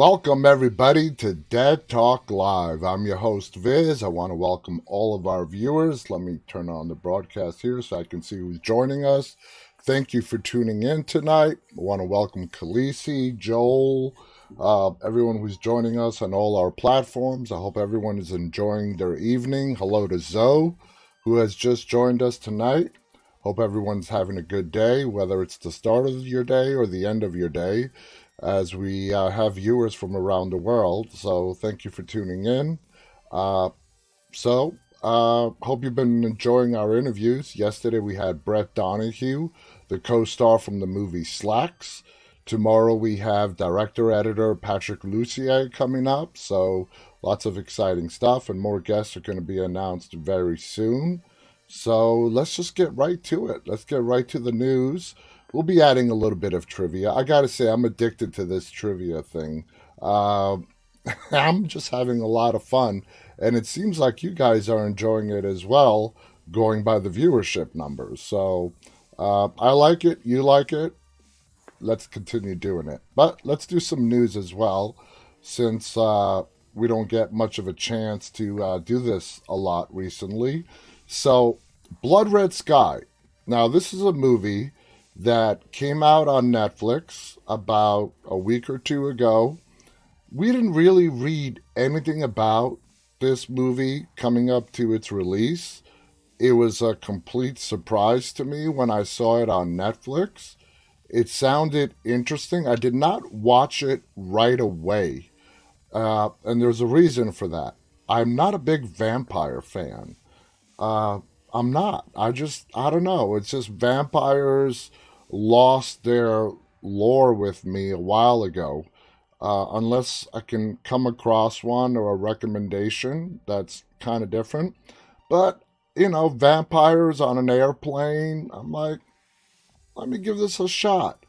Welcome, everybody, to Dead Talk Live. I'm your host, Viz. I want to welcome all of our viewers. Let me turn on the broadcast here so I can see who's joining us. Thank you for tuning in tonight. I want to welcome Khaleesi, Joel, everyone who's joining us on all our platforms. I hope everyone is enjoying their evening. Hello to Zoe, who has just joined us tonight. Hope everyone's having a good day, whether it's the start of your day or the end of your day, as we have viewers from around the world. So thank you for tuning in. Hope you've been enjoying our interviews. Yesterday we had Brett Donahue, the co-star from the movie Slacks. Tomorrow we have director-editor Patrick Lucier coming up. So lots of exciting stuff, and more guests are going to be announced very soon. So let's just get right to it. Let's get right to the news. We'll be adding a little bit of trivia. I gotta say, I'm addicted to this trivia thing. I'm just having a lot of fun, and it seems like you guys are enjoying it as well, going by the viewership numbers. So I like it. You like it. Let's continue doing it. But let's do some news as well, since we don't get much of a chance to do this a lot recently. So, Blood Red Sky. Now, this is a movie that came out on Netflix about a week or two ago. We didn't really read anything about this movie coming up to its release. It was a complete surprise to me when I saw it on Netflix. It sounded interesting. I did not watch it right away, and there's a reason for that. I'm not a big vampire fan. Uh, I'm not. I don't know. It's just vampires lost their lore with me a while ago. Unless I can come across one or a recommendation that's kind of different. But, vampires on an airplane, I'm like, let me give this a shot.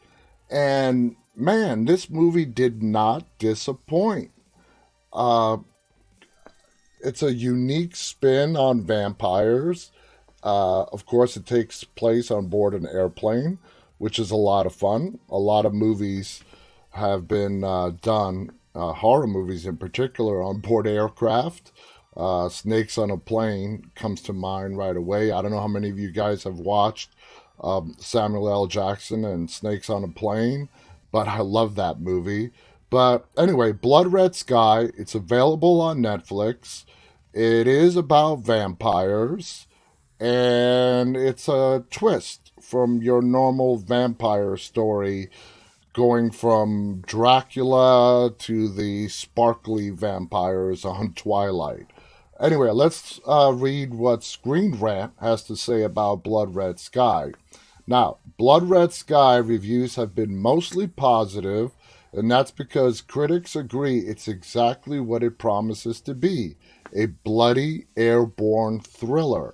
And man, this movie did not disappoint. Uh, it's a unique spin on vampires. Of course, it takes place on board an airplane, which is a lot of fun. A lot of movies have been done, horror movies in particular, on board aircraft. Snakes on a Plane comes to mind right away. I don't know how many of you guys have watched Samuel L. Jackson and Snakes on a Plane, but I love that movie. But anyway, Blood Red Sky, it's available on Netflix. It is about vampires, and it's a twist from your normal vampire story, going from Dracula to the sparkly vampires on Twilight. Anyway, let's read what Screen Rant has to say about Blood Red Sky. Now, Blood Red Sky reviews have been mostly positive, and that's because critics agree it's exactly what it promises to be, a bloody airborne thriller.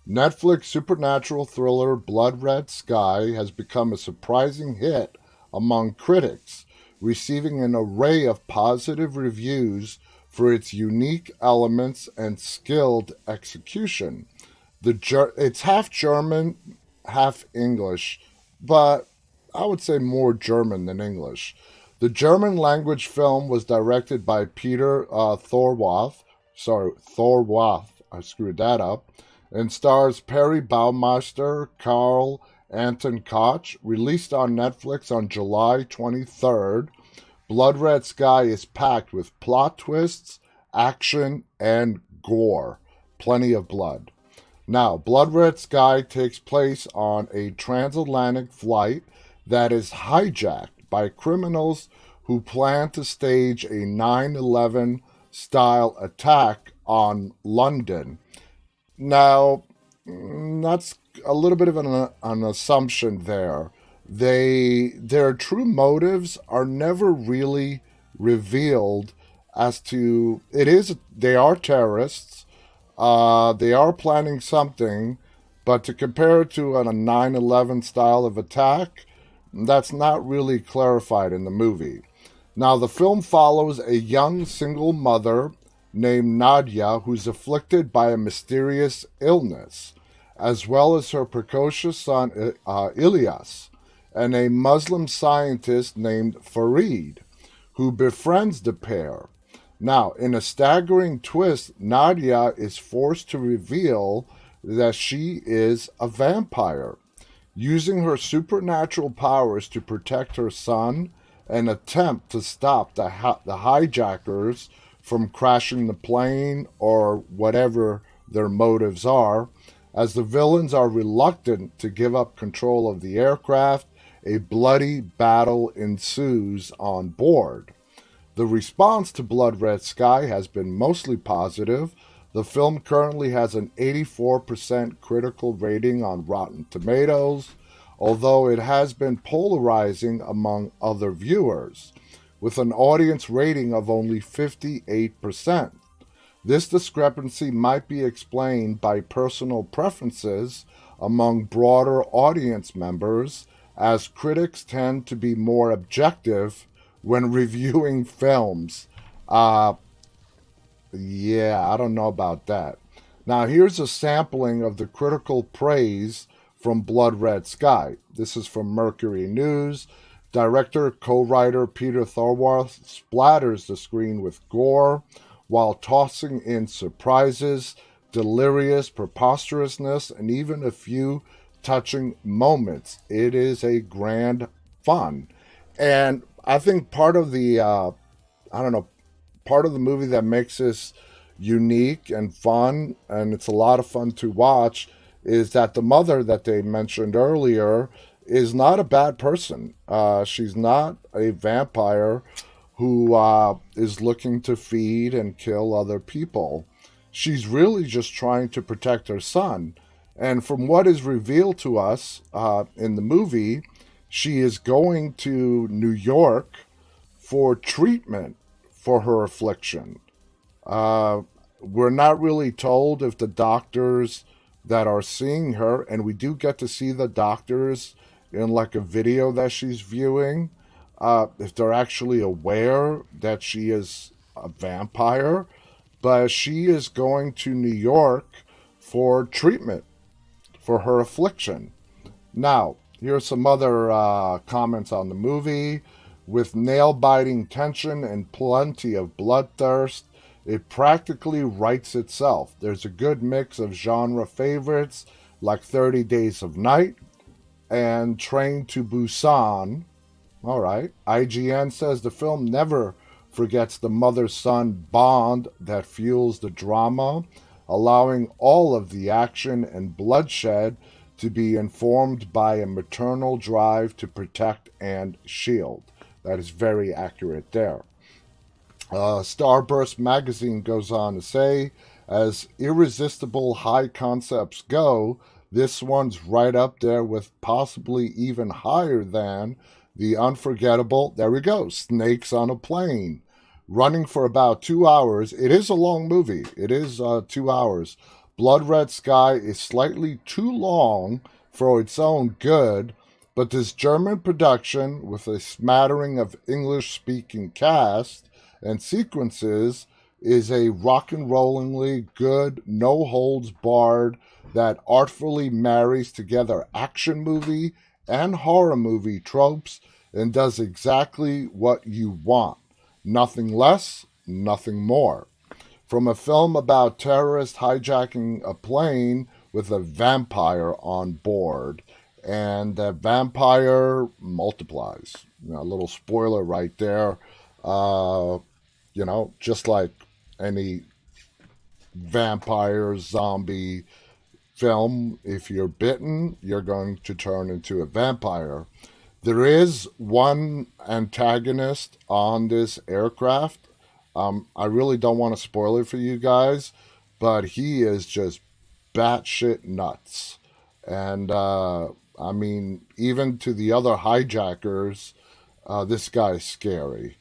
Netflix supernatural thriller Blood Red Sky has become a surprising hit among critics, receiving an array of positive reviews for its unique elements and skilled execution. It's half German, half English, but I would say more German than English. The German language film was directed by Peter Thorwarth. I screwed that up. And stars Perry Baumeister, Karl Anton Koch. Released on Netflix on July 23rd, Blood Red Sky is packed with plot twists, action, and gore. Plenty of blood. Now, Blood Red Sky takes place on a transatlantic flight that is hijacked by criminals who plan to stage a 9/11 style attack on London. Now, that's a little bit of an assumption there. Their true motives are never really revealed as to they are terrorists. They are planning something, but to compare it to a 9/11 style of attack, that's not really clarified in the movie. Now, the film follows a young single mother named Nadia who's afflicted by a mysterious illness, as well as her precocious son Ilyas, and a Muslim scientist named Farid, who befriends the pair. Now, in a staggering twist, Nadia is forced to reveal that she is a vampire, using her supernatural powers to protect her son and attempt to stop the hijackers from crashing the plane or whatever their motives are. As the villains are reluctant to give up control of the aircraft, a bloody battle ensues on board. The response to Blood Red Sky has been mostly positive. The film currently has an 84% critical rating on Rotten Tomatoes, although it has been polarizing among other viewers, with an audience rating of only 58%. This discrepancy might be explained by personal preferences among broader audience members, as critics tend to be more objective when reviewing films. Yeah, I don't know about that. Now, here's a sampling of the critical praise from Blood Red Sky. This is from Mercury News. Director, co-writer Peter Thorwarth splatters the screen with gore while tossing in surprises, delirious preposterousness, and even a few touching moments. It is a grand fun. And I think part of the, part of the movie that makes this unique and fun, and it's a lot of fun to watch, is that the mother that they mentioned earlier is not a bad person. She's not a vampire who is looking to feed and kill other people. She's really just trying to protect her son. And from what is revealed to us in the movie, she is going to New York for treatment for her affliction. We're not really told if the doctors that are seeing her, and we do get to see the doctors in like a video that she's viewing, if they're actually aware that she is a vampire, but she is going to New York for treatment for her affliction. Now, here's some other comments on the movie. With nail-biting tension and plenty of bloodthirst, it practically writes itself. There's a good mix of genre favorites like 30 Days of Night and Train to Busan. All right. IGN says the film never forgets the mother-son bond that fuels the drama, allowing all of the action and bloodshed to be informed by a maternal drive to protect and shield. That is very accurate there. Starburst magazine goes on to say, as irresistible high concepts go, this one's right up there with possibly even higher than the unforgettable, there we go, Snakes on a Plane. Running for about 2 hours. It is a long movie. It is 2 hours. Blood Red Sky is slightly too long for its own good, but this German production, with a smattering of English-speaking cast and sequences, is a rock-and-rollingly good, no-holds-barred that artfully marries together action movie and horror movie tropes and does exactly what you want. Nothing less, nothing more. From a film about terrorists hijacking a plane with a vampire on board, and that vampire multiplies. A little spoiler right there. Just like any vampire zombie film, if you're bitten, you're going to turn into a vampire. There is one antagonist on this aircraft. I really don't want to spoil it for you guys, but he is just batshit nuts. And, even to the other hijackers, this guy's scary.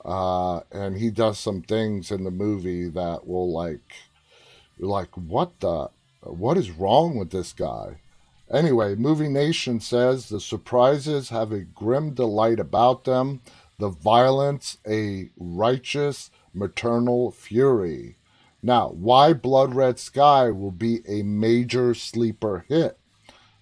And he does some things in the movie that will what is wrong with this guy? Anyway, Movie Nation says the surprises have a grim delight about them, the violence a righteous maternal fury. Now, why Blood Red Sky will be a major sleeper hit?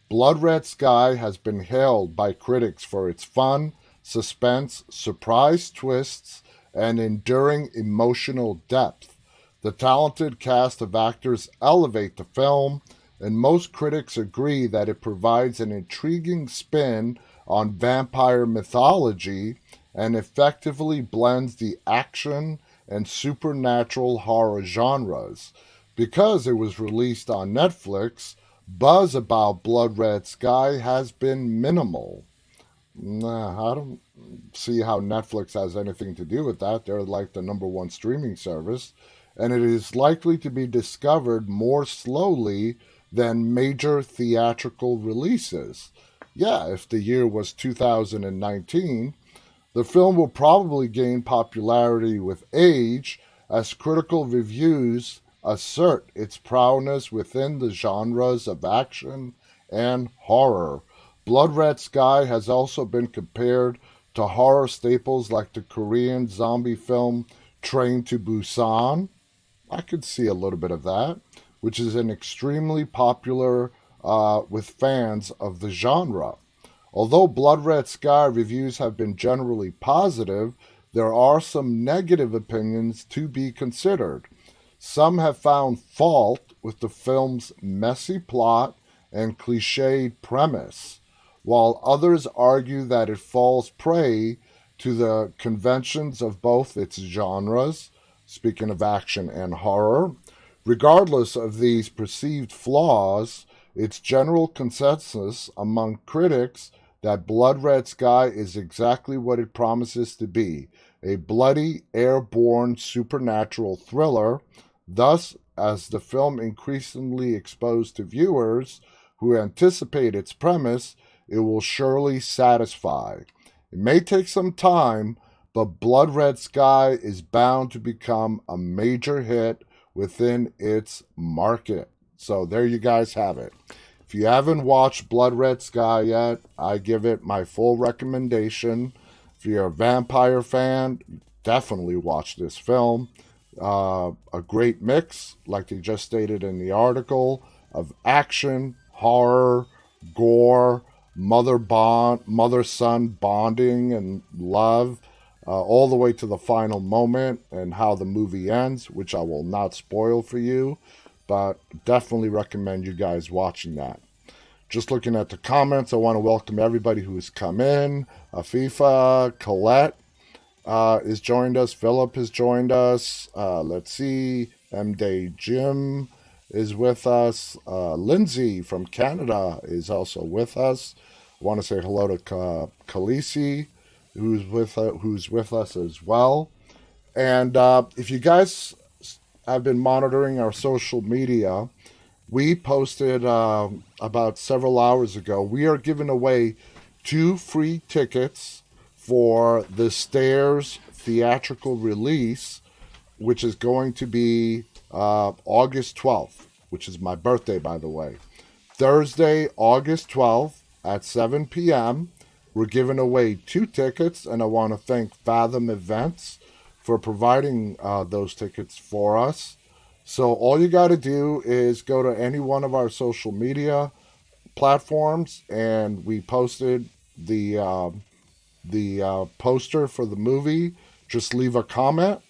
Blood Red Sky has been hailed by critics for its fun, suspense, surprise twists, and enduring emotional depth. The talented cast of actors elevate the film, and most critics agree that it provides an intriguing spin on vampire mythology and effectively blends the action and supernatural horror genres. Because it was released on Netflix, buzz about Blood Red Sky has been minimal. Nah, I don't see how Netflix has anything to do with that. They're like the number one streaming service, and it is likely to be discovered more slowly than major theatrical releases. Yeah, if the year was 2019, the film will probably gain popularity with age as critical reviews assert its prowess within the genres of action and horror. Blood Red Sky has also been compared to horror staples like the Korean zombie film Train to Busan. I could see a little bit of that, which is an extremely popular with fans of the genre. Although Blood Red Sky reviews have been generally positive, there are some negative opinions to be considered. Some have found fault with the film's messy plot and cliched premise, while others argue that it falls prey to the conventions of both its genres, speaking of action and horror. Regardless of these perceived flaws, its general consensus among critics that Blood Red Sky is exactly what it promises to be, a bloody, airborne, supernatural thriller. Thus, as the film increasingly exposed to viewers who anticipate its premise, it will surely satisfy. It may take some time, but Blood Red Sky is bound to become a major hit within its market. So there you guys have it. If you haven't watched Blood Red Sky yet, I give it my full recommendation. If you're a vampire fan, definitely watch this film. A great mix, like they just stated in the article, of action, horror, gore, mother-son bonding and love, all the way to the final moment and how the movie ends, which I will not spoil for you, but definitely recommend you guys watching that. Just looking at the comments, I want to welcome everybody who's come in. Afifa, Colette has joined us. Philip has joined us. Let's see. M-Day Jim is with us. Lindsay from Canada is also with us. I want to say hello to Khaleesi, who's with us as well. And if you guys have been monitoring our social media, we posted about several hours ago. We are giving away 2 free tickets for the Stairs theatrical release, which is going to be August 12th, which is my birthday, by the way. Thursday, August 12th at 7 p.m. We're giving away 2 tickets, and I want to thank Fathom Events for providing those tickets for us. So all you got to do is go to any one of our social media platforms, and we posted the poster for the movie. Just leave a comment,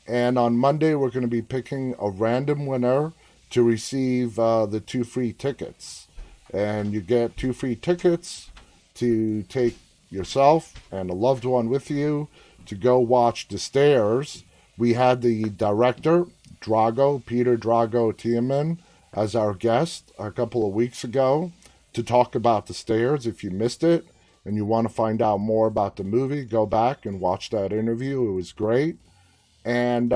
and on Monday we're going to be picking a random winner to receive the 2 free tickets. And you get 2 free tickets to take yourself and a loved one with you to go watch The Stairs. We had the director, Peter Drago Tiemann, as our guest a couple of weeks ago to talk about The Stairs. If you missed it and you want to find out more about the movie, go back and watch that interview. It was great. And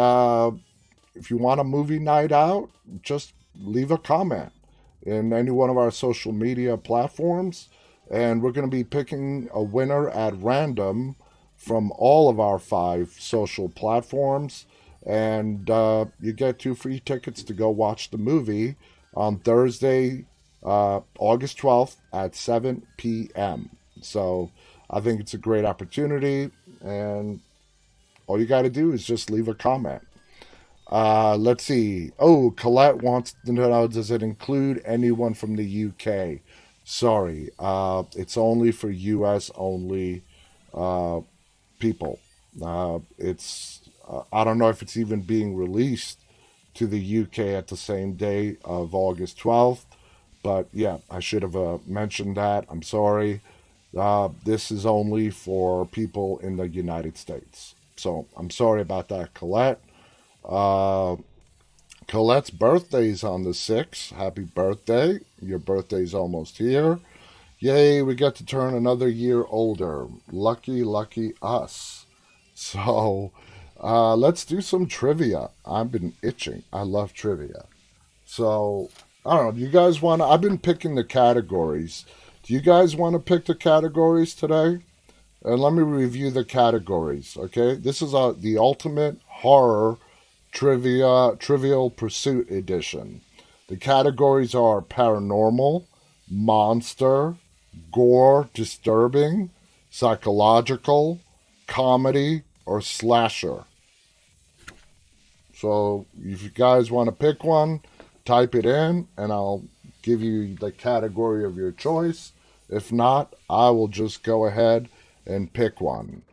if you want a movie night out, just leave a comment in any one of our social media platforms. And we're going to be picking a winner at random from all of our 5 social platforms. And you get 2 free tickets to go watch the movie on Thursday, August 12th at 7 p.m. So I think it's a great opportunity, and all you got to do is just leave a comment. Let's see. Oh, Colette wants to know, does it include anyone from the UK? Sorry, it's only for US only people. I don't know if it's even being released to the UK at the same day of August 12th. But yeah, I should have mentioned that. I'm sorry. This is only for people in the United States. So I'm sorry about that, Colette. Uh, Colette's birthday is on the 6th. Happy birthday. Your birthday's almost here. Yay, we get to turn another year older. Lucky, lucky us. So, let's do some trivia. I've been itching. I love trivia. So, I don't know. Do you guys want to? I've been picking the categories. Do you guys want to pick the categories today? And let me review the categories, okay? This is the Ultimate Horror Trivial Pursuit Edition. The categories are paranormal, monster, gore, disturbing, psychological, comedy, or slasher. So if you guys want to pick one, type it in and I'll give you the category of your choice. If not, I will just go ahead and pick one.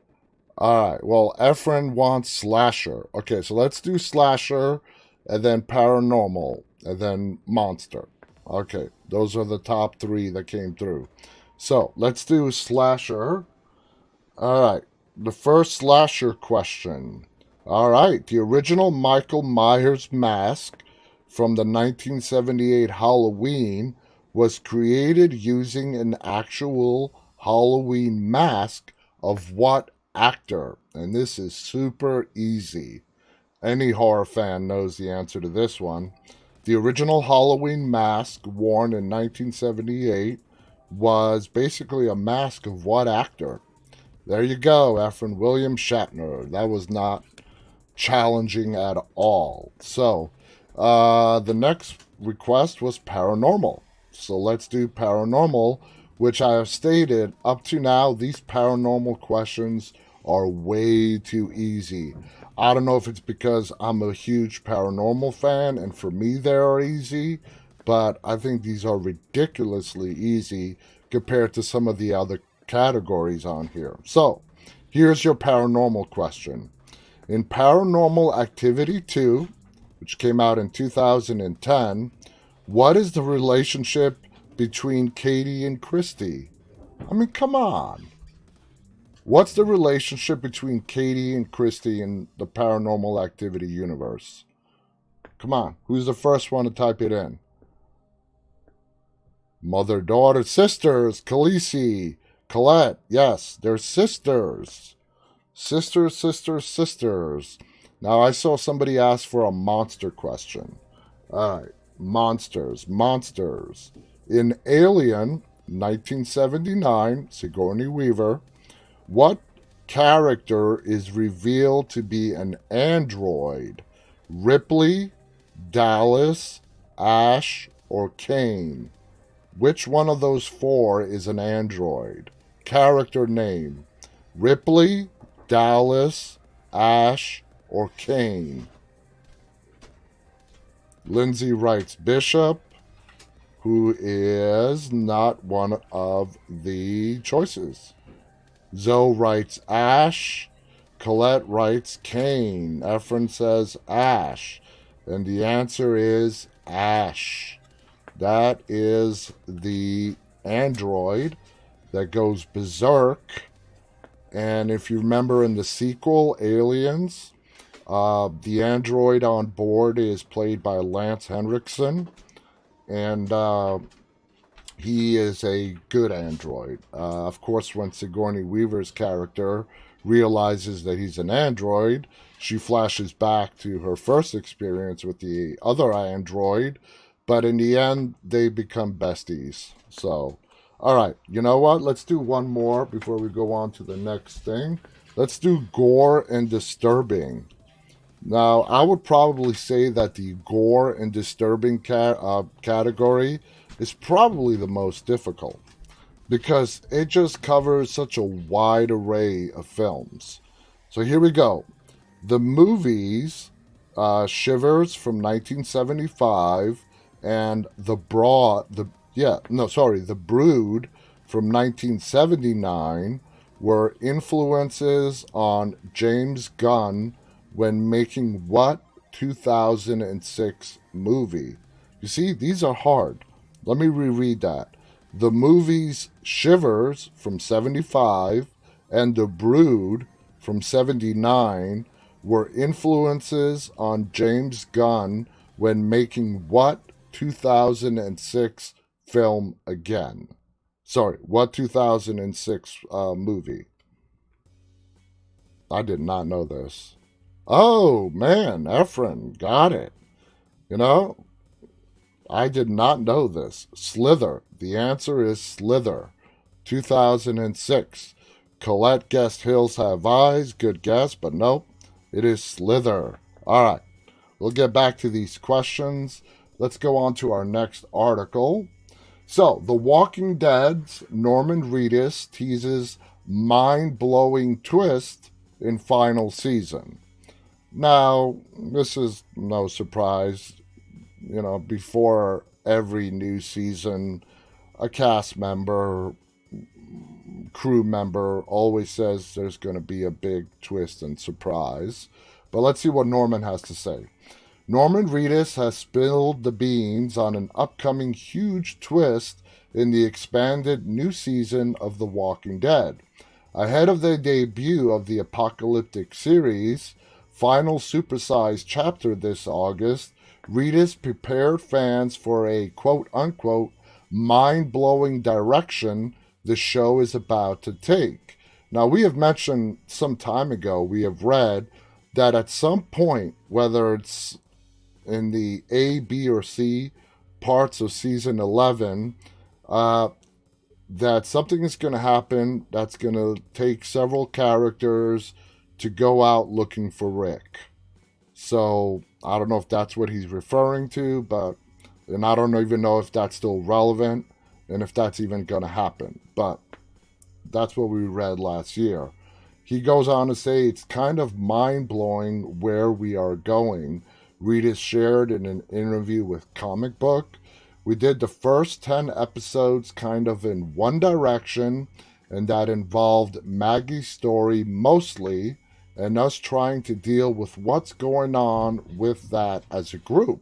All right, well, Efrain wants slasher. Okay, so let's do slasher and then paranormal and then monster. Okay, those are the top three that came through. So let's do slasher. All right, the first slasher question. All right, the original Michael Myers mask from the 1978 Halloween was created using an actual Halloween mask of what actor? And this is super easy. Any horror fan knows the answer to this one. The original Halloween mask worn in 1978 was basically a mask of what actor? There you go, Efrain. William Shatner. That was not challenging at all. So, the next request was paranormal. So let's do paranormal, which I have stated up to now, these paranormal questions are way too easy. I don't know if it's because I'm a huge paranormal fan and for me they are easy, but I think these are ridiculously easy compared to some of the other categories on here. So, here's your paranormal question. In Paranormal Activity 2, which came out in 2010, what is the relationship between Katie and Christy? I mean, come on. What's the relationship between Katie and Christy in the Paranormal Activity universe? Come on, who's the first one to type it in? Mother, daughter, sisters, Khaleesi, Colette. Yes, they're sisters. Sisters, sisters, sisters. Now, I saw somebody ask for a monster question. All right, monsters, monsters. In Alien, 1979, Sigourney Weaver, what character is revealed to be an android? Ripley, Dallas, Ash, or Kane? Which one of those four is an android? Character name. Ripley, Dallas, Ash, or Kane? Lindsay writes Bishop, who is not one of the choices. Zoe writes Ash. Colette writes Kane. Efrain says Ash. And the answer is Ash. That is the android that goes berserk. And if you remember in the sequel, Aliens, the android on board is played by Lance Henriksen. And he is a good android. Of course, when Sigourney Weaver's character realizes that he's an android, she flashes back to her first experience with the other android, but in the end, they become besties. So, all right, you know what? Let's do one more before we go on to the next thing. Let's do gore and disturbing. Now, I would probably say that the gore and disturbing category is probably the most difficult because it just covers such a wide array of films. So here we go. The movies Shivers from 1975 and The Brood from 1979 were influences on James Gunn when making what 2006 movie? You see, these are hard. Let me reread that. The movies Shivers from 75 and The Brood from 79 were influences on James Gunn when making what 2006 film again? Sorry, what 2006 movie? I did not know this. Oh, man, Efrain, got it. You know, I did not know this. Slither. The answer is Slither. 2006. Colette guessed Hills Have Eyes. Good guess, but nope. It is Slither. All right. We'll get back to these questions. Let's go on to our next article. So, The Walking Dead's Norman Reedus teases mind-blowing twist in final season. Now, this is no surprise. You know, before every new season, a cast member, crew member always says there's going to be a big twist and surprise. But let's see what Norman has to say. Norman Reedus has spilled the beans on an upcoming huge twist in the expanded new season of The Walking Dead. Ahead of the debut of the apocalyptic series' final supersized chapter this August, Reedus prepared fans for a quote-unquote mind-blowing direction the show is about to take. Now, we have mentioned some time ago, we have read that at some point, whether it's in the A, B, or C parts of season 11, that something is going to happen that's going to take several characters to go out looking for Rick. So I don't know if that's what he's referring to, and I don't even know if that's still relevant and if that's even going to happen. But that's what we read last year. He goes on to say it's kind of mind-blowing where we are going. Reedus shared in an interview with Comic Book. We did the first 10 episodes kind of in one direction, and that involved Maggie's story mostly, and us trying to deal with what's going on with that as a group.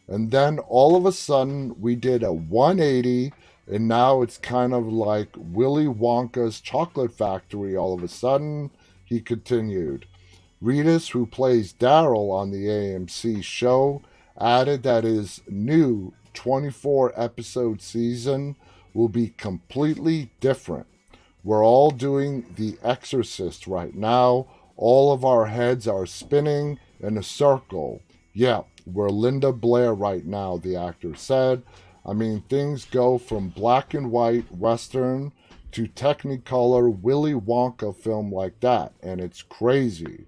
And then all of a sudden, we did a 180, and now it's kind of like Willy Wonka's Chocolate Factory all of a sudden, he continued. Reedus, who plays Daryl on the AMC show, added that his new 24-episode season will be completely different. We're all doing The Exorcist right now. All of our heads are spinning in a circle. Yeah, we're Linda Blair right now, the actor said. I mean, things go from black and white Western to Technicolor Willy Wonka film like that, and it's crazy.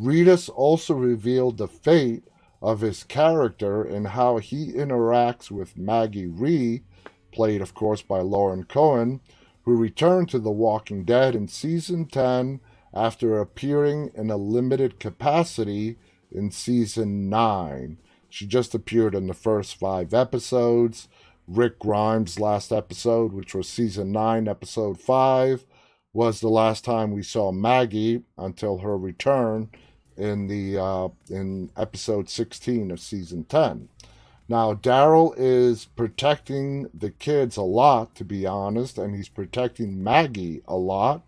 Reedus also revealed the fate of his character and how he interacts with Maggie Rhee, played of course by Lauren Cohen, who returned to The Walking Dead in season 10 after appearing in a limited capacity in season 9. She just appeared in the first 5 episodes. Rick Grimes' last episode, which was season 9, episode 5, was the last time we saw Maggie until her return in episode 16 of season 10. Now, Daryl is protecting the kids a lot, to be honest, and he's protecting Maggie a lot.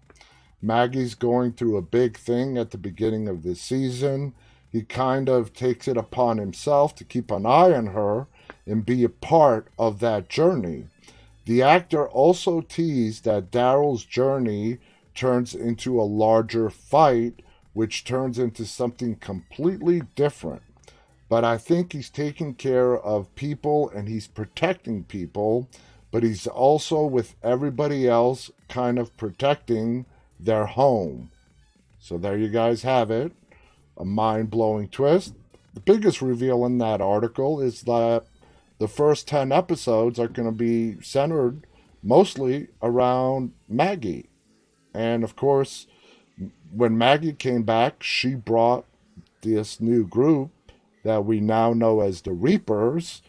Maggie's going through a big thing at the beginning of this season. He kind of takes it upon himself to keep an eye on her and be a part of that journey. The actor also teased that Daryl's journey turns into a larger fight, which turns into something completely different. But I think he's taking care of people and he's protecting people, but he's also with everybody else kind of protecting their home. So there you guys have it. A mind-blowing twist. The biggest reveal in that article is that the first 10 episodes are going to be centered mostly around Maggie. And of course, when Maggie came back, she brought this new group that we now know as the Reapers.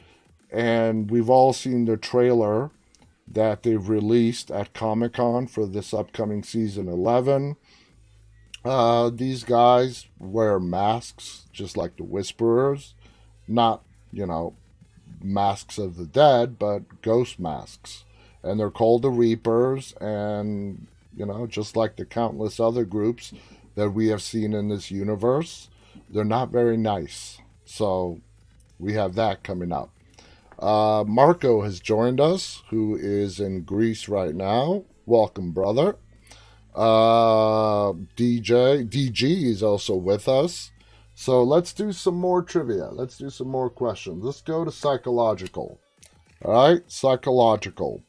And we've all seen the trailer that they've released at Comic-Con for this upcoming season 11. These guys wear masks just like the Whisperers. Not, masks of the dead, but ghost masks. And they're called the Reapers, and, just like the countless other groups that we have seen in this universe, they're not very nice. So we have that coming up. Marko has joined us, who is in Greece right now. Welcome, brother. DG is also with us. So let's do some more trivia. Let's do some more questions. Let's go to psychological. All right, psychological.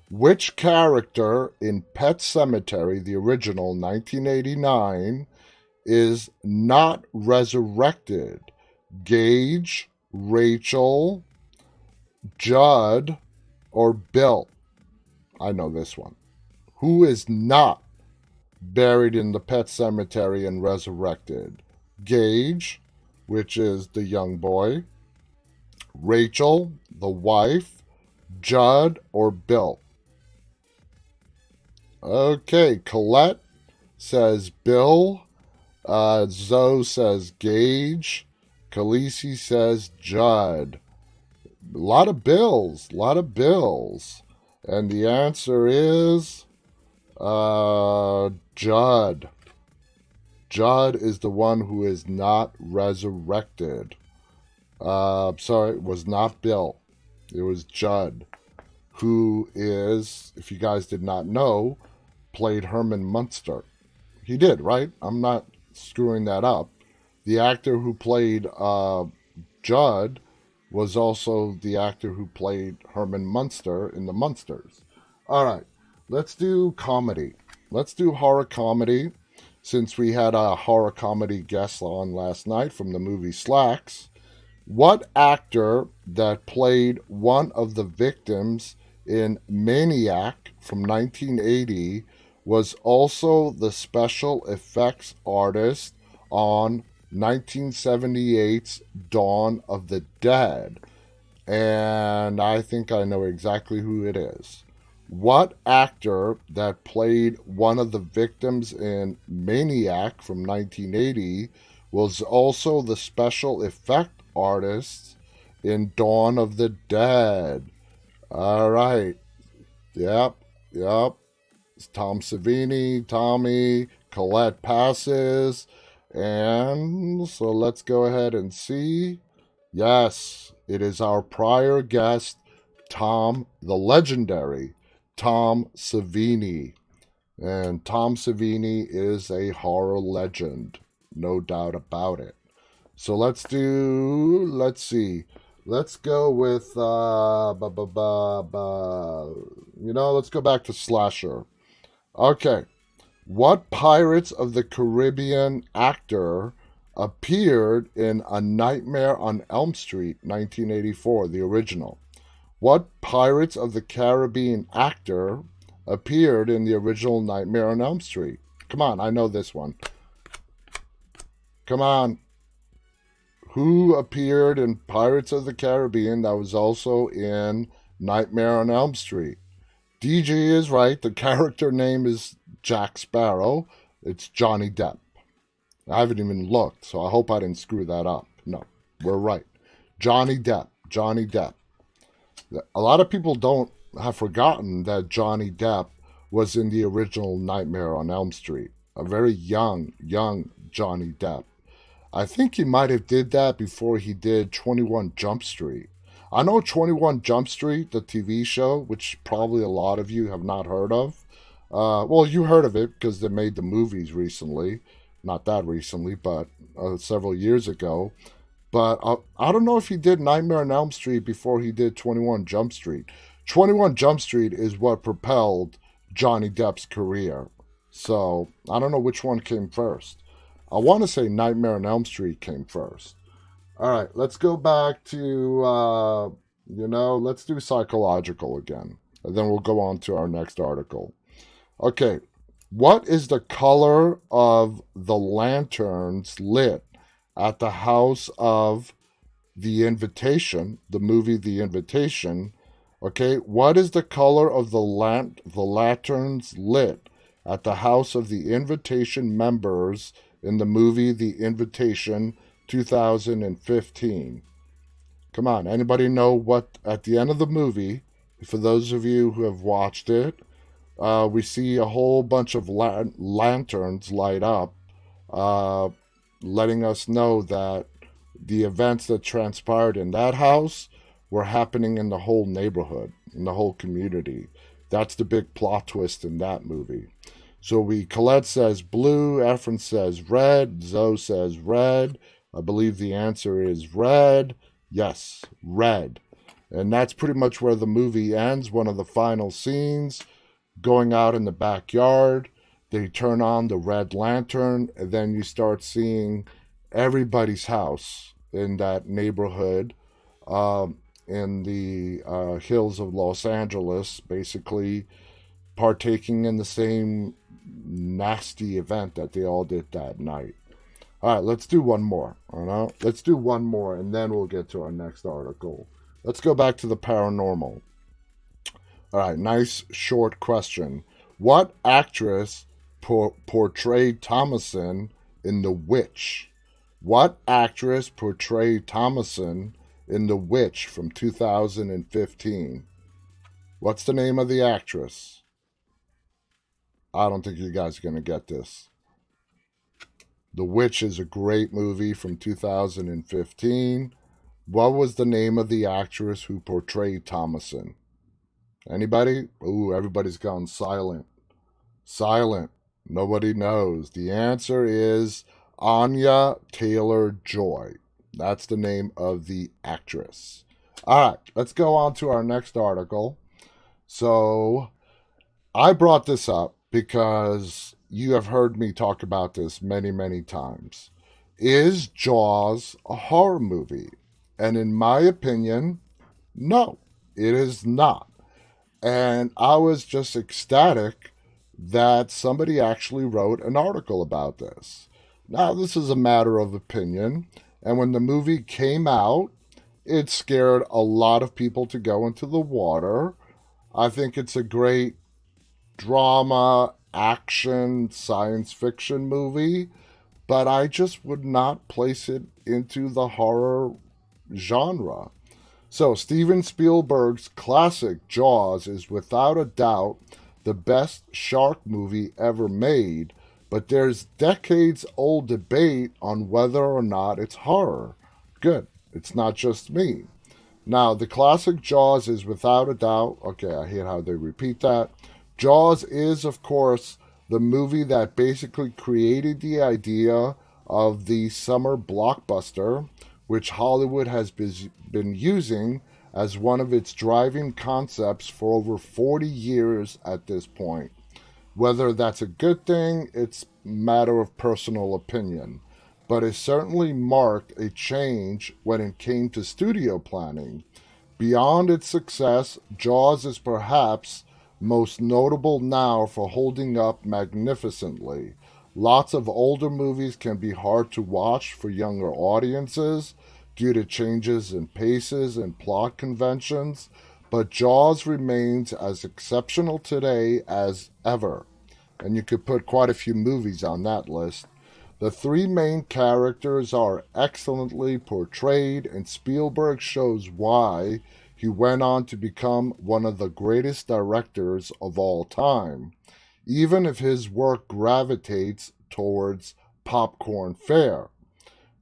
Which character in Pet Sematary, the original 1989, is not resurrected? Gage, Rachel, Judd, or Bill? I know this one. Who is not buried in the Pet Cemetery and resurrected? Gage, which is the young boy, Rachel, the wife, Judd, or Bill? Okay, Colette says Bill. Zoe says Gage. Khaleesi says Judd. A lot of Bills. And the answer is Judd. Judd is the one who is not resurrected. Sorry, it was not Bill. It was Judd, who is, if you guys did not know, played Herman Munster. He did, right? I'm not screwing that up. The actor who played Judd was also the actor who played Herman Munster in The Munsters. All right, let's do comedy. Let's do horror comedy, since we had a horror comedy guest on last night from the movie Slacks. What actor that played one of the victims in Maniac from 1980 was also the special effects artist on 1978's Dawn of the Dead? And I think I know exactly who it is. What actor that played one of the victims in Maniac from 1980 was also the special effect artist in Dawn of the Dead? All right. Yep. It's Tom Savini, Tommy, Colette passes. And so let's go ahead and see. Yes, it is our prior guest, Tom, the legendary Tom Savini. And Tom Savini is a horror legend, no doubt about it. So let's see. Let's go with, let's go back to Slasher. Okay. What Pirates of the Caribbean actor appeared in A Nightmare on Elm Street, 1984, the original? What Pirates of the Caribbean actor appeared in the original Nightmare on Elm Street? Come on, I know this one. Come on. Who appeared in Pirates of the Caribbean that was also in Nightmare on Elm Street? DG is right. The character name is Jack Sparrow. It's Johnny Depp. I haven't even looked, so I hope I didn't screw that up. No, we're right. Johnny Depp. A lot of people don't have forgotten that Johnny Depp was in the original Nightmare on Elm Street. A very young Johnny Depp. I think he might have did that before he did 21 Jump Street. I know 21 Jump Street, the TV show, which probably a lot of you have not heard of. Well, you heard of it because they made the movies recently. Not that recently, but several years ago. But I don't know if he did Nightmare on Elm Street before he did 21 Jump Street. 21 Jump Street is what propelled Johnny Depp's career. So I don't know which one came first. I want to say Nightmare on Elm Street came first. All right, let's go back to, let's do psychological again. And then we'll go on to our next article. Okay, what is the color of the lanterns lit at the house of The Invitation, the movie The Invitation, Okay, what is the color of the lanterns lit at the house of the Invitation members in the movie The Invitation 2015? Come on, anybody know what, at the end of the movie, for those of you who have watched it, we see a whole bunch of lanterns light up, uh, letting us know that the events that transpired in that house were happening in the whole neighborhood, in the whole community. That's the big plot twist in that movie. So Colette says blue, Efrain says red, Zoe says red. I believe the answer is red. Yes, red. And that's pretty much where the movie ends. One of the final scenes, going out in the backyard. They turn on the red lantern, and then you start seeing everybody's house in that neighborhood, in the hills of Los Angeles, basically partaking in the same nasty event that they all did that night. All right, let's do one more. Let's do one more, and then we'll get to our next article. Let's go back to the paranormal. All right, nice short question. What actress portrayed Thomason in The Witch? What actress portrayed Thomason in The Witch from 2015? What's the name of the actress? I don't think you guys are going to get this. The Witch is a great movie from 2015. What was the name of the actress who portrayed Thomason? Anybody? Ooh, everybody's gone silent. Silent. Nobody knows. The answer is Anya Taylor-Joy. That's the name of the actress. All right, let's go on to our next article. So, I brought this up because you have heard me talk about this many, many times. Is Jaws a horror movie? And in my opinion, no, it is not. And I was just ecstatic that somebody actually wrote an article about this. Now, this is a matter of opinion. And when the movie came out, it scared a lot of people to go into the water. I think it's a great drama, action, science fiction movie, but I just would not place it into the horror genre. So, Steven Spielberg's classic Jaws is without a doubt the best shark movie ever made, but there's decades-old debate on whether or not it's horror. Good, it's not just me. Now, the classic Jaws is without a doubt, okay, I hate how they repeat that. Jaws is, of course, the movie that basically created the idea of the summer blockbuster, which Hollywood has been using as one of its driving concepts for over 40 years at this point. Whether that's a good thing, it's a matter of personal opinion. But it certainly marked a change when it came to studio planning. Beyond its success, Jaws is perhaps most notable now for holding up magnificently. Lots of older movies can be hard to watch for younger audiences due to changes in paces and plot conventions, but Jaws remains as exceptional today as ever. And you could put quite a few movies on that list. The three main characters are excellently portrayed, and Spielberg shows why he went on to become one of the greatest directors of all time, even if his work gravitates towards popcorn fare.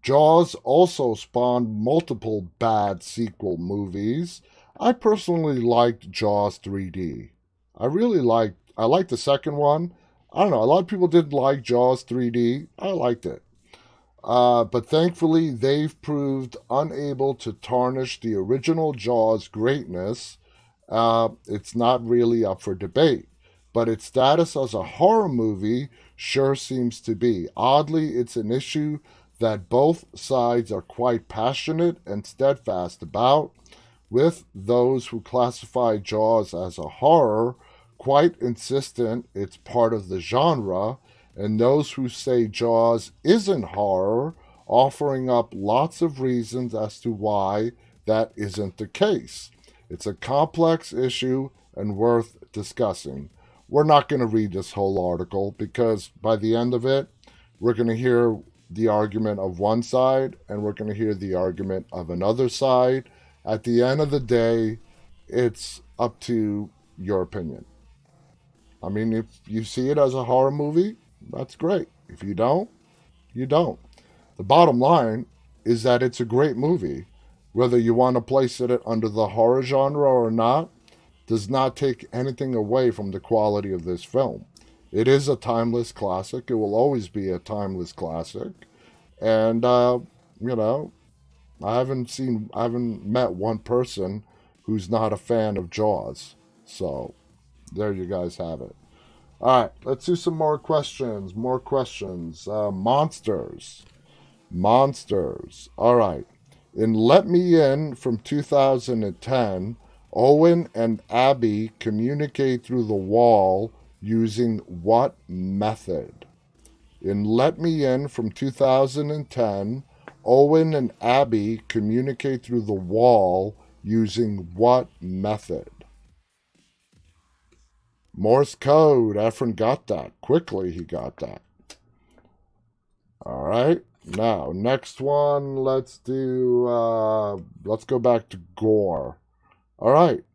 Jaws also spawned multiple bad sequel movies. I personally liked Jaws 3D. I liked the second one. I don't know, a lot of people didn't like Jaws 3D. I liked it. But thankfully, they've proved unable to tarnish the original Jaws greatness. It's not really up for debate. But its status as a horror movie sure seems to be. Oddly, it's an issue that both sides are quite passionate and steadfast about, with those who classify Jaws as a horror quite insistent it's part of the genre, and those who say Jaws isn't horror offering up lots of reasons as to why that isn't the case. It's a complex issue and worth discussing. We're not going to read this whole article because by the end of it, we're going to hear the argument of one side and we're going to hear the argument of another side. At the end of the day, it's up to your opinion. I mean, if you see it as a horror movie, that's great. If you don't, you don't. The bottom line is that it's a great movie. Whether you want to place it under the horror genre or not, does not take anything away from the quality of this film. It is a timeless classic. It will always be a timeless classic. And, I haven't met one person who's not a fan of Jaws. So, there you guys have it. All right, let's do some more questions. Monsters. All right. In Let Me In from 2010, Owen and Abby communicate through the wall using what method? In Let Me In from 2010, Owen and Abby communicate through the wall using what method? Morse code. Efrain got that. Quickly he got that. All right. Now, next one, let's go back to gore. All right.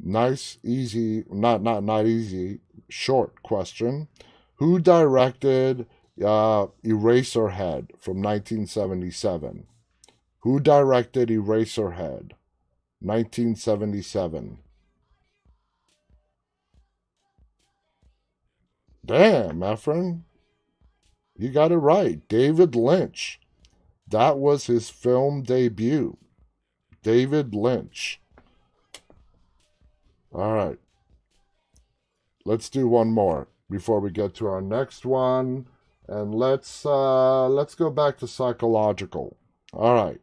Nice, easy, not easy, short question. Who directed Eraserhead from 1977? Who directed Eraserhead? 1977. Damn, Efrain. You got it right. David Lynch. That was his film debut. David Lynch. All right. Let's do one more before we get to our next one. And let's go back to psychological. All right.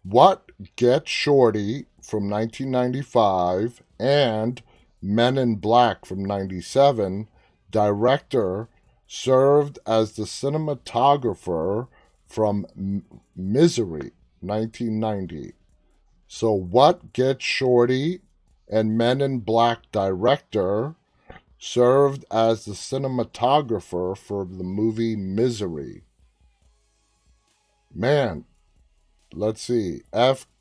What Get Shorty from 1995 and Men in Black from 97, director served as the cinematographer from Misery, 1990. So What Get Shorty and Men in Black director served as the cinematographer for the movie Misery? Man, let's see.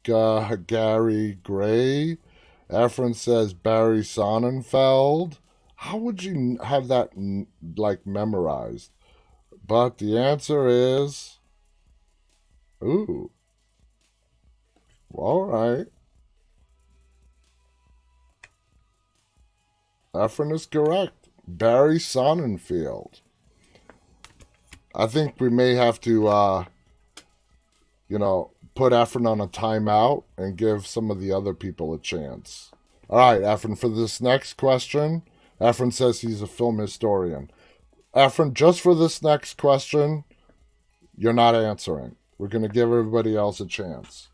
Gary Gray. Efrain says Barry Sonnenfeld. How would you have that, memorized? But the answer is... Ooh. All right. Efrain is correct. Barry Sonnenfeld. I think we may have to, put Efrain on a timeout and give some of the other people a chance. All right, Efrain, for this next question... Efrain says he's a film historian. Efrain, just for this next question, you're not answering. We're going to give everybody else a chance.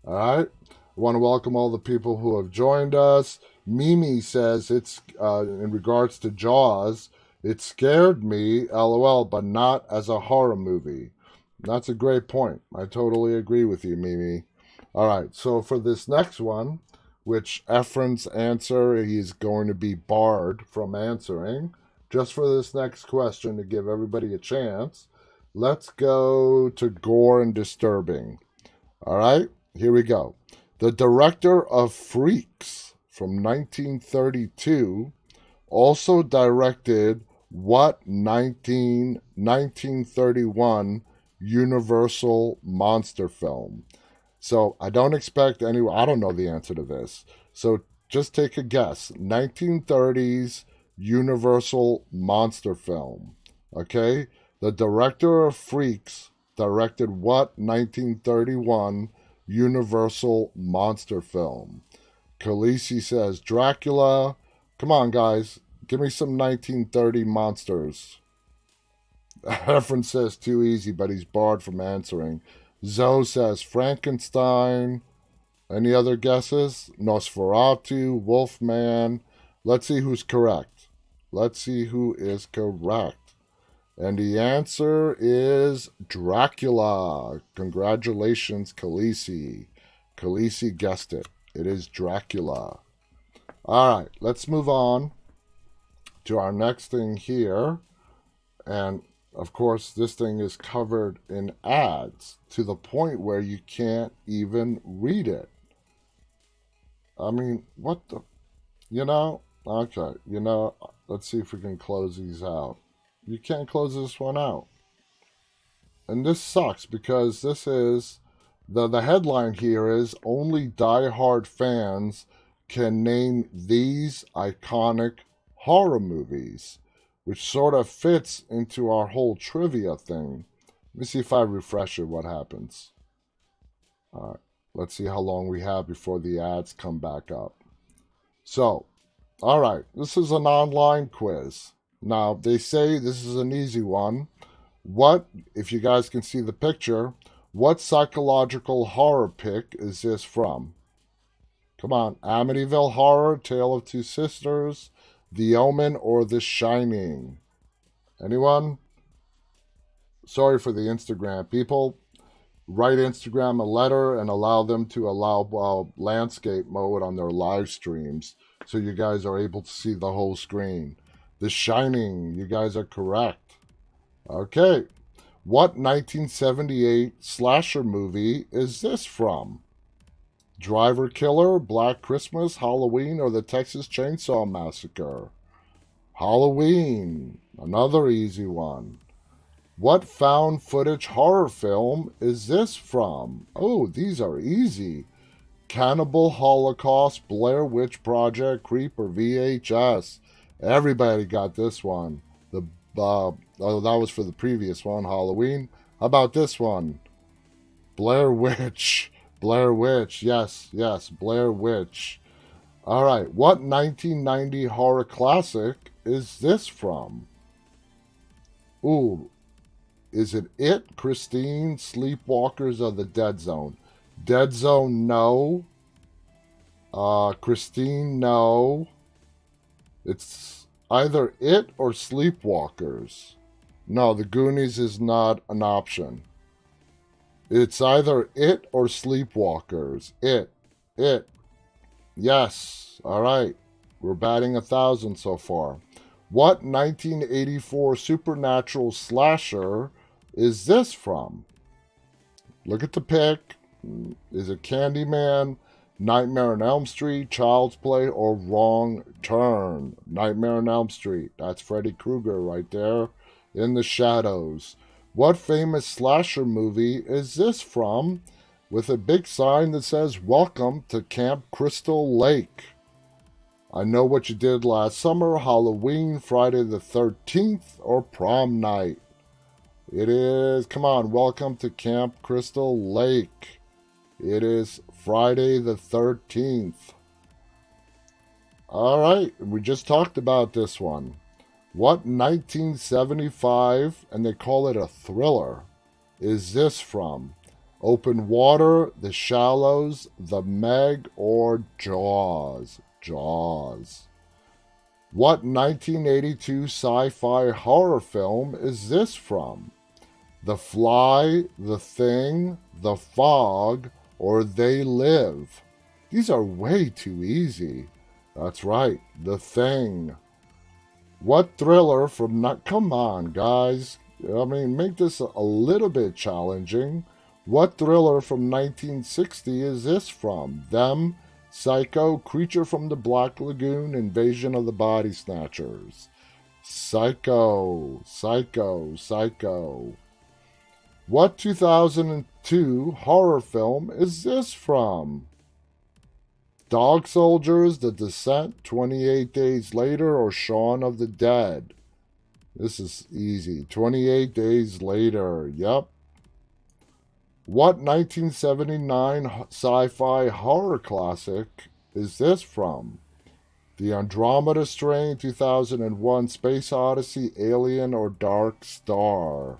All right? I want to welcome all the people who have joined us. Mimi says it's, in regards to Jaws, it scared me, LOL, but not as a horror movie. That's a great point. I totally agree with you, Mimi. All right, so for this next one, which Efrain's answer, he's going to be barred from answering. Just for this next question, to give everybody a chance, let's go to gore and disturbing. All right, here we go. The director of Freaks from 1932 also directed what 1931 Universal monster film? So I don't expect I don't know the answer to this. So just take a guess. 1930s Universal monster film. Okay? The director of Freaks directed what 1931 Universal monster film? Khaleesi says Dracula. Come on, guys. Give me some 1930 monsters. Efrain says too easy, but he's barred from answering. Zoe says Frankenstein. Any other guesses? Nosferatu, Wolfman. Let's see who's correct. Let's see who is correct. And the answer is Dracula. Congratulations, Khaleesi. Khaleesi guessed it. It is Dracula. All right, let's move on to our next thing here. And of course, this thing is covered in ads to the point where you can't even read it. I mean, what the, Okay, let's see if we can close these out. You can't close this one out. And this sucks because this is, the headline here is, only diehard fans can name these iconic horror movies, which sort of fits into our whole trivia thing. Let me see if I refresh it, what happens. All right, let's see how long we have before the ads come back up. So, all right, this is an online quiz. Now, they say this is an easy one. What, if you guys can see the picture, what psychological horror pick is this from? Come on, Amityville Horror, Tale of Two Sisters, The Omen, or The Shining? Anyone? Sorry for the Instagram people. Write Instagram a letter and allow them to allow landscape mode on their live streams so you guys are able to see the whole screen. The Shining, you guys are correct. Okay. What 1978 slasher movie is this from? Driver Killer, Black Christmas, Halloween, or the Texas Chainsaw Massacre? Halloween. Another easy one. What found footage horror film is this from? Oh, these are easy. Cannibal Holocaust, Blair Witch Project, Creep, or VHS? Everybody got this one. That was for the previous one, Halloween. How about this one? Blair Witch. Blair Witch. Yes, Blair Witch. All right. What 1990 horror classic is this from? Ooh. Is it, Christine, Sleepwalkers, or The Dead Zone? Dead Zone, no. Christine, no. It's either it or Sleepwalkers. No, The Goonies is not an option. It's either it or Sleepwalkers. It. Yes. All right. We're batting 1,000 so far. What 1984 supernatural slasher is this from? Look at the pic. Is it Candyman, Nightmare on Elm Street, Child's Play, or Wrong Turn? Nightmare on Elm Street. That's Freddy Krueger right there in the shadows. What famous slasher movie is this from? With a big sign that says, "Welcome to Camp Crystal Lake." I Know What You Did Last Summer, Halloween, Friday the 13th, or Prom Night? It is, come on, Welcome to Camp Crystal Lake. It is Friday the 13th. All right, we just talked about this one. What 1975, and they call it a thriller, is this from? Open Water, The Shallows, The Meg, or Jaws? Jaws. What 1982 sci-fi horror film is this from? The Fly, The Thing, The Fog, or They Live? These are way too easy. That's right, The Thing. What thriller from... Come on, guys. I mean, make this a little bit challenging. What thriller from 1960 is this from? Them, Psycho, Creature from the Black Lagoon, Invasion of the Body Snatchers? Psycho. What 2002 horror film is this from? Dog Soldiers, The Descent, 28 Days Later, or Shaun of the Dead? This is easy. 28 Days Later. Yep. What 1979 sci-fi horror classic is this from? The Andromeda Strain, 2001 Space Odyssey, Alien, or Dark Star?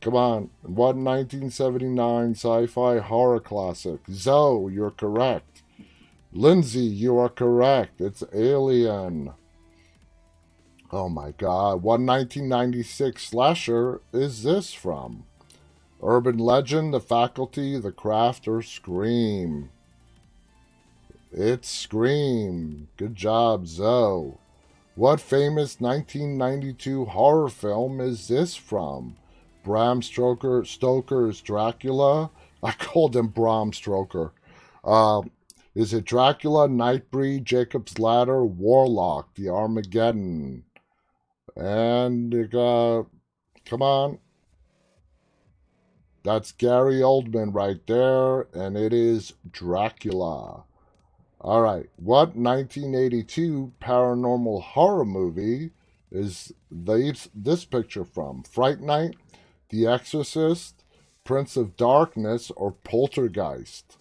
Come on. What 1979 sci-fi horror classic? Zoe, you're correct. Lindsay, you are correct. It's Alien. Oh my god. What 1996 slasher is this from? Urban Legend, The Faculty, The Craft, or Scream? It's Scream. Good job, Zoe. What famous 1992 horror film is this from? Bram Stoker's Dracula? I called him Bram Stoker. Uh, is it Dracula, Nightbreed, Jacob's Ladder, Warlock, The Armageddon? And come on. That's Gary Oldman right there, and it is Dracula. All right, what 1982 paranormal horror movie is this picture from? Fright Night, The Exorcist, Prince of Darkness, or Poltergeist?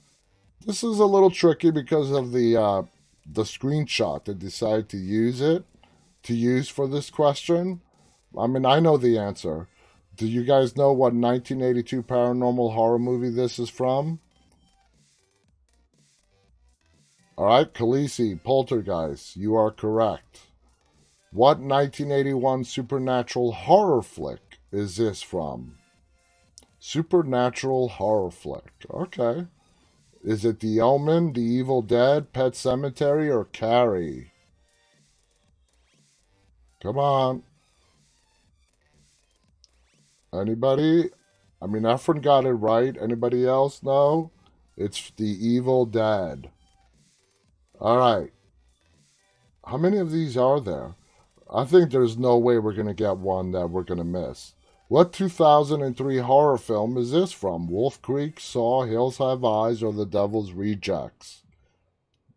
This is a little tricky because of the screenshot they decided to use for this question. I mean, I know the answer. Do you guys know what 1982 paranormal horror movie this is from? All right, Khaleesi, Poltergeist, you are correct. What 1981 supernatural horror flick is this from? Supernatural horror flick. Okay. Is it The Omen, The Evil Dead, Pet Sematary, or Carrie? Come on. Anybody? I mean, Efrain got it right. Anybody else? No? It's The Evil Dead. All right. How many of these are there? I think there's no way we're going to get one that we're going to miss. What 2003 horror film is this from? Wolf Creek, Saw, Hills Have Eyes, or The Devil's Rejects?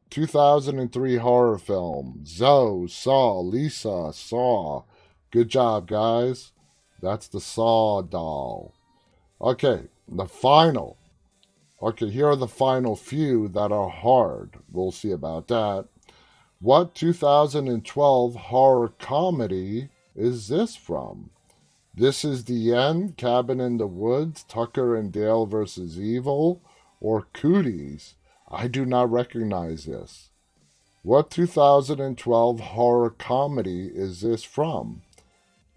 2003 horror film. Zoe, Saw, Lisa, Saw. Good job, guys. That's the Saw doll. Okay, the final. Okay, here are the final few that are hard. We'll see about that. What 2012 horror comedy is this from? This Is the End, Cabin in the Woods, Tucker and Dale vs. Evil, or Cooties? I do not recognize this. What 2012 horror comedy is this from?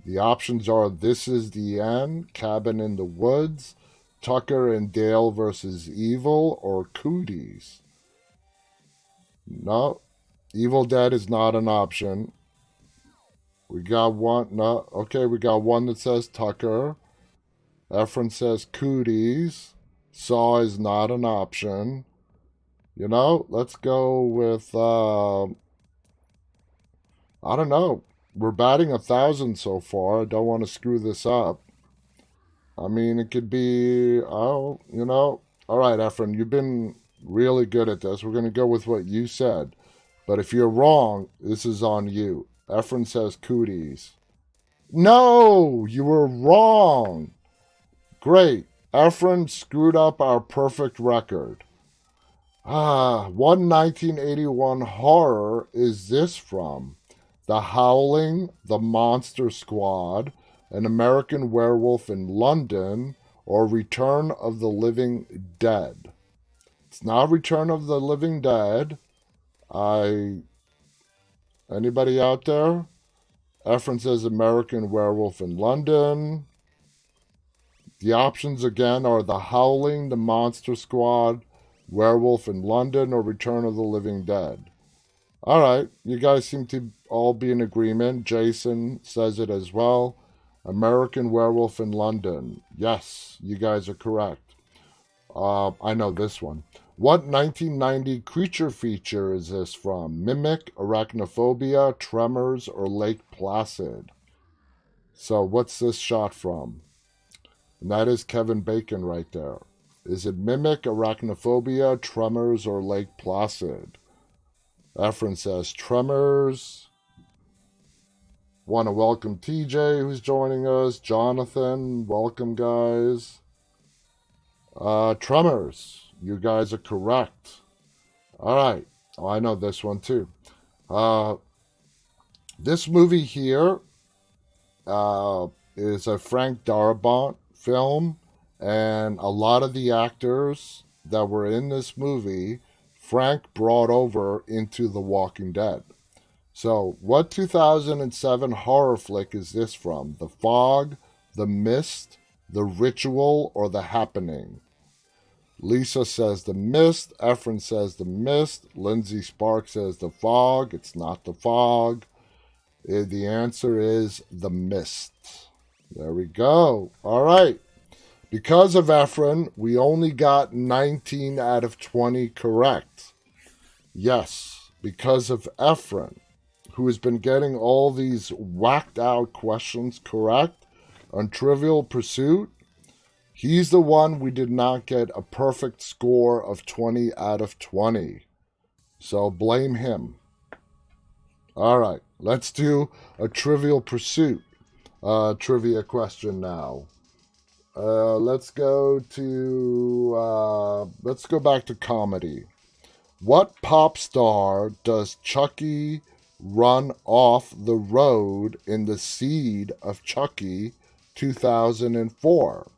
The options are This Is the End, Cabin in the Woods, Tucker and Dale vs. Evil, or Cooties? No, Evil Dead is not an option. We got one. No, okay, we got one that says Tucker. Efrain says Cooties. Saw is not an option. You know, let's go with, I don't know. We're batting 1,000 so far. I don't want to screw this up. I mean, it could be, all right, Efrain, you've been really good at this. We're going to go with what you said. But if you're wrong, this is on you. Efrain says Cooties. No, you were wrong. Great. Efrain screwed up our perfect record. What 1981 horror is this from? The Howling, The Monster Squad, An American Werewolf in London, or Return of the Living Dead? It's not Return of the Living Dead. Anybody out there? Efrain says American Werewolf in London. The options again are The Howling, The Monster Squad, Werewolf in London, or Return of the Living Dead. All right, you guys seem to all be in agreement. Jason says it as well. American Werewolf in London. Yes, you guys are correct. I know this one. What 1990 creature feature is this from? Mimic, Arachnophobia, Tremors, or Lake Placid? So what's this shot from? And that is Kevin Bacon right there. Is it Mimic, Arachnophobia, Tremors, or Lake Placid? Efrain says Tremors. Want to welcome TJ, who's joining us. Jonathan, welcome, guys. Tremors. You guys are correct. All right. Oh, I know this one too. This movie here is a Frank Darabont film, and a lot of the actors that were in this movie, Frank brought over into The Walking Dead. So, what 2007 horror flick is this from? The Fog, The Mist, The Ritual, or The Happening? Lisa says The Mist. Efrain says The Mist. Lindsay Sparks says The Fog. It's not The Fog. The answer is The Mist. There we go. All right. Because of Efrain, we only got 19 out of 20 correct. Yes, because of Efrain, who has been getting all these whacked out questions correct on Trivial Pursuit, he's the one we did not get a perfect score of 20 out of 20. So blame him. All right, let's do a Trivial Pursuit trivia question now. Let's go back to comedy. What pop star does Chucky run off the road in The Seed of Chucky 2004?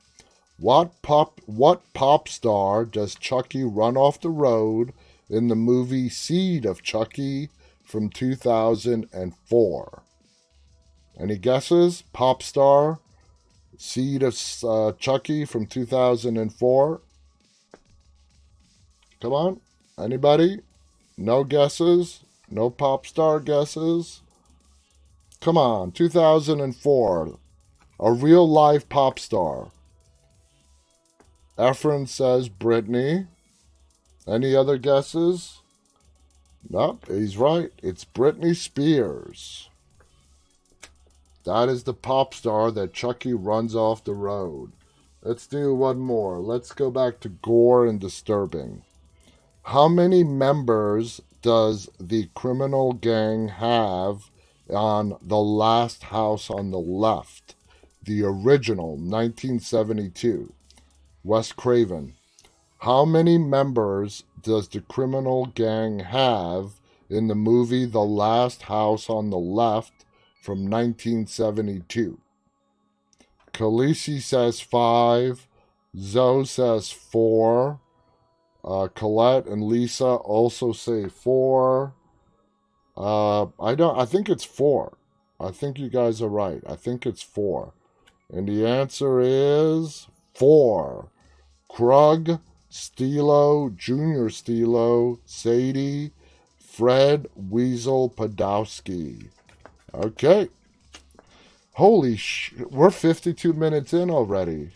What pop star does Chucky run off the road in the movie Seed of Chucky from 2004? Any guesses? Pop star, Seed of Chucky from 2004? Come on. Anybody? No guesses? No pop star guesses? Come on. 2004. A real life pop star. Efrain says Britney. Any other guesses? Nope, he's right. It's Britney Spears. That is the pop star that Chucky runs off the road. Let's do one more. Let's go back to gore and disturbing. How many members does the criminal gang have on The Last House on the Left? The original, 1972. Wes Craven. How many members does the criminal gang have in the movie The Last House on the Left from 1972? Khaleesi says 5. Zoe says 4. Colette and Lisa also say 4. I think it's 4. I think you guys are right. I think it's 4. And the answer is 4. Krug, Stilo, Junior Stilo, Sadie, Fred, Weasel, Podowski. Okay. Holy we're 52 minutes in already.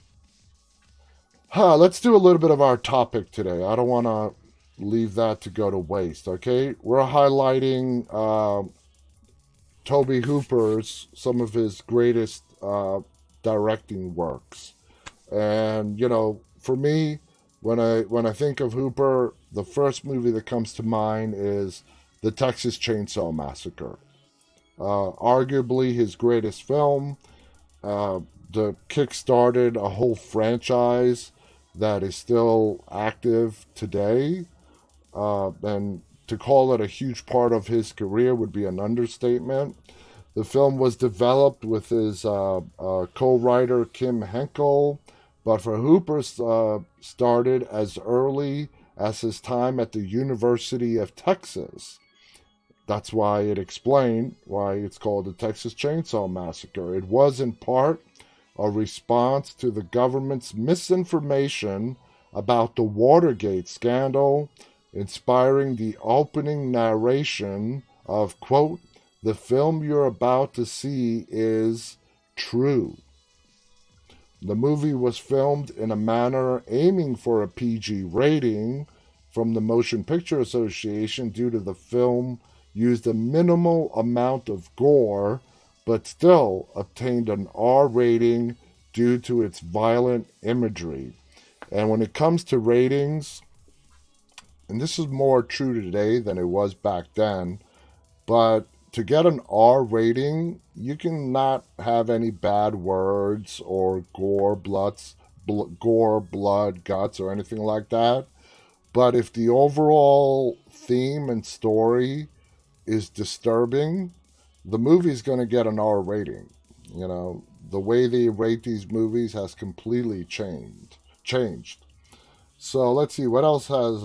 Let's do a little bit of our topic today. I don't want to leave that to go to waste, okay? We're highlighting Tobe Hooper's, some of his greatest directing works. And, you know, for me, when I think of Hooper, the first movie that comes to mind is The Texas Chainsaw Massacre. Arguably his greatest film. The kick-started a whole franchise that is still active today. And to call it a huge part of his career would be an understatement. The film was developed with his co-writer Kim Henkel, but for Hooper started as early as his time at the University of Texas. That's why it explained why it's called the Texas Chainsaw Massacre. It was in part a response to the government's misinformation about the Watergate scandal, inspiring the opening narration of, quote, "The film you're about to see is true." The movie was filmed in a manner aiming for a PG rating from the Motion Picture Association due to the film used a minimal amount of gore, but still obtained an R rating due to its violent imagery. And when it comes to ratings, and this is more true today than it was back then, but to get an R rating, you can not have any bad words or gore, blood, guts, or anything like that. But if the overall theme and story is disturbing, the movie's going to get an R rating. You know, the way they rate these movies has completely changed. So let's see, what else has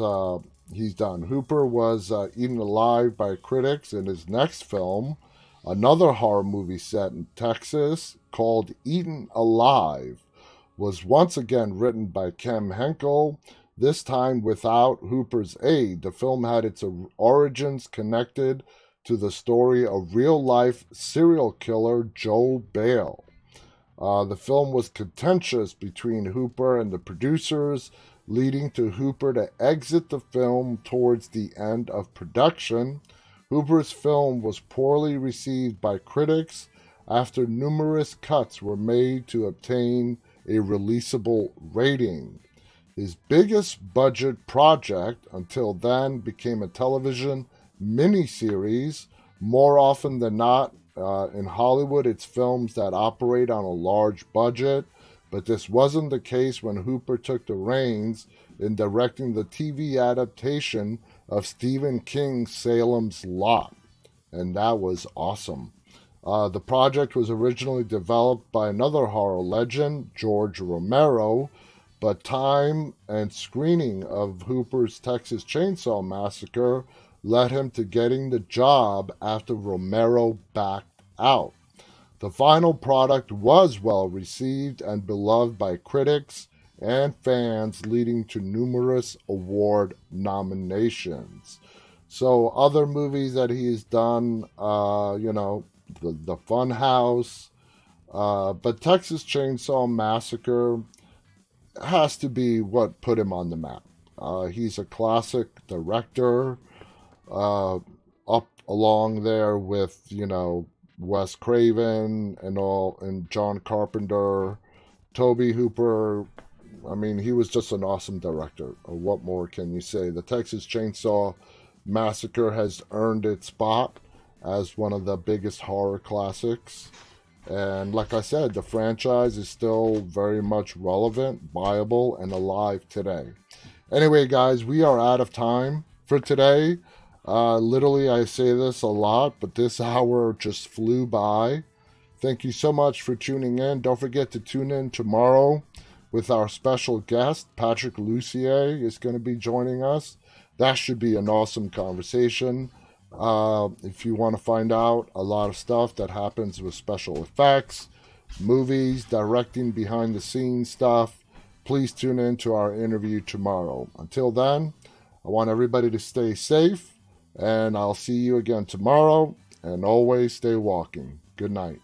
he's done? Hooper was eaten alive by critics in his next film, another horror movie set in Texas called Eaten Alive, was once again written by Kim Henkel. this time without Hooper's aid. The film had its origins connected to the story of real-life serial killer Joe Bale. The film was contentious between Hooper and the producers, leading to Hooper to exit the film towards the end of production. Hooper's film was poorly received by critics after numerous cuts were made to obtain a releasable rating. His biggest budget project until then became a television miniseries. More often than not, in Hollywood, it's films that operate on a large budget, but this wasn't the case when Hooper took the reins in directing the TV adaptation of Stephen King's Salem's Lot, and that was awesome. The project was originally developed by another horror legend, George Romero, but time and screening of Hooper's Texas Chainsaw Massacre led him to getting the job after Romero backed out. The final product was well received and beloved by critics and fans, leading to numerous award nominations. So other movies that he's done, the Fun House, but Texas Chainsaw Massacre has to be what put him on the map. He's a classic director, up along there with, Wes Craven and John Carpenter, Tobe Hooper. I mean, he was just an awesome director. What more can you say? The Texas Chainsaw Massacre has earned its spot as one of the biggest horror classics. And like I said, the franchise is still very much relevant, viable, and alive today. Anyway, guys, we are out of time for today. Literally, I say this a lot, but this hour just flew by. Thank you so much for tuning in. Don't forget to tune in tomorrow with our special guest. Patrick Lussier is going to be joining us. That should be an awesome conversation. If you want to find out a lot of stuff that happens with special effects, movies, directing, behind the scenes stuff, please tune in to our interview tomorrow. Until then, I want everybody to stay safe, and I'll see you again tomorrow, and always stay walking. Good night.